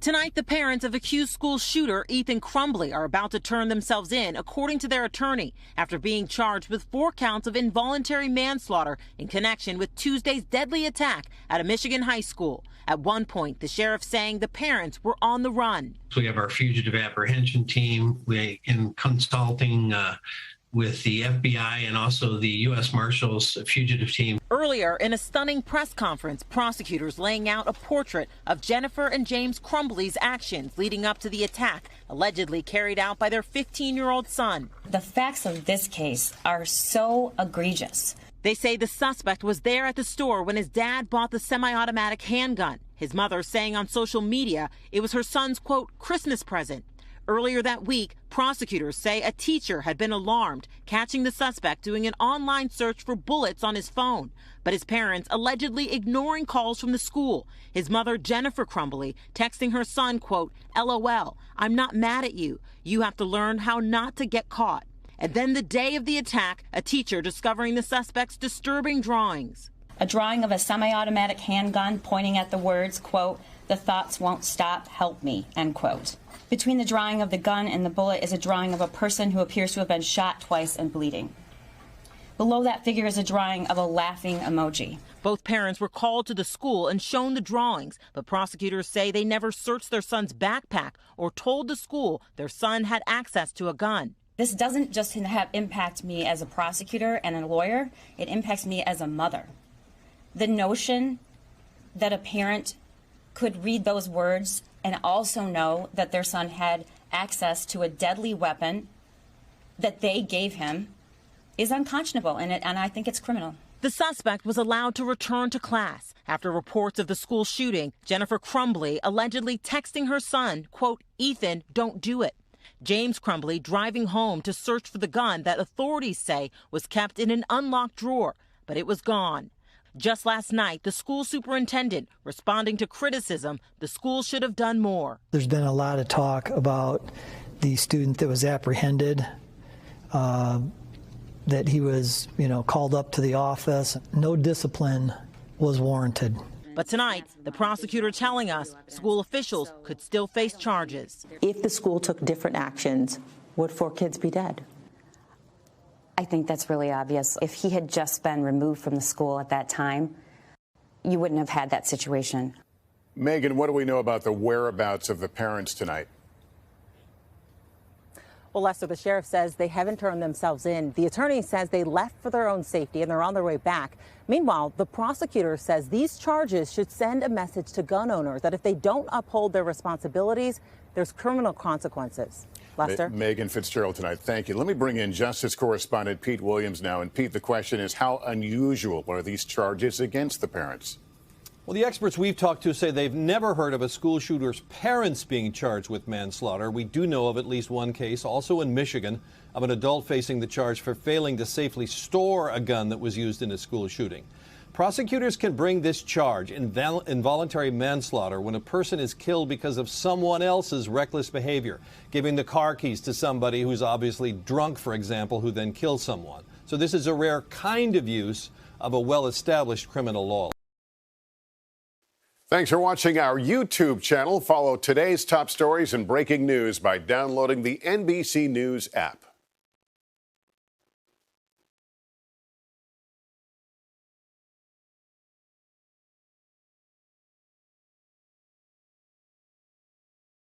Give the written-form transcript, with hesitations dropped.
Tonight, the parents of accused school shooter Ethan Crumbley are about to turn themselves in, according to their attorney, after being charged with 4 counts of involuntary manslaughter in connection with Tuesday's deadly attack at a Michigan high school. At one point, the sheriff saying the parents were on the run. We have our fugitive apprehension team. We in consulting with the FBI and also the U.S. Marshals fugitive team. Earlier, in a stunning press conference, prosecutors laying out a portrait of Jennifer and James Crumbley's actions leading up to the attack allegedly carried out by their 15-year-old son. The facts of this case are so egregious. They say the suspect was there at the store when his dad bought the semi-automatic handgun. His mother saying on social media it was her son's, quote, Christmas present. Earlier that week, prosecutors say a teacher had been alarmed, catching the suspect doing an online search for bullets on his phone, but his parents allegedly ignoring calls from the school. His mother, Jennifer Crumbley, texting her son, quote, LOL, I'm not mad at you. You have to learn how not to get caught. And then the day of the attack, a teacher discovering the suspect's disturbing drawings. A drawing of a semi-automatic handgun pointing at the words, quote, the thoughts won't stop, help me, end quote. Between the drawing of the gun and the bullet is a drawing of a person who appears to have been shot twice and bleeding. Below that figure is a drawing of a laughing emoji. Both parents were called to the school and shown the drawings, but prosecutors say they never searched their son's backpack or told the school their son had access to a gun. This doesn't just impact me as a prosecutor and a lawyer, it impacts me as a mother. The notion that a parent could read those words and also know that their son had access to a deadly weapon that they gave him is unconscionable, and I think it's criminal. The suspect was allowed to return to class after reports of the school shooting, Jennifer Crumbley allegedly texting her son, quote, Ethan, don't do it. James Crumbley driving home to search for the gun that authorities say was kept in an unlocked drawer, but it was gone. Just last night, the school superintendent responding to criticism the school should have done more. There's been a lot of talk about the student that was apprehended, that he was, called up to the office. No discipline was warranted. But tonight, the prosecutor telling us school officials could still face charges. If the school took different actions, would 4 kids be dead? I think that's really obvious. If he had just been removed from the school at that time, you wouldn't have had that situation. Megan, what do we know about the whereabouts of the parents tonight? Well, Lester, the sheriff says they haven't turned themselves in. The attorney says they left for their own safety and they're on their way back. Meanwhile, the prosecutor says these charges should send a message to gun owners that if they don't uphold their responsibilities, there's criminal consequences. Lester? Megan Fitzgerald tonight. Thank you. Let me bring in Justice correspondent Pete Williams now. And Pete, the question is, how unusual are these charges against the parents? Well, the experts we've talked to say they've never heard of a school shooter's parents being charged with manslaughter. We do know of at least one case, also in Michigan, of an adult facing the charge for failing to safely store a gun that was used in a school shooting. Prosecutors can bring this charge, involuntary manslaughter, when a person is killed because of someone else's reckless behavior, giving the car keys to somebody who's obviously drunk, for example, who then kills someone. So this is a rare kind of use of a well-established criminal law. Thanks for watching our YouTube channel. Follow today's top stories and breaking news by downloading the NBC News app.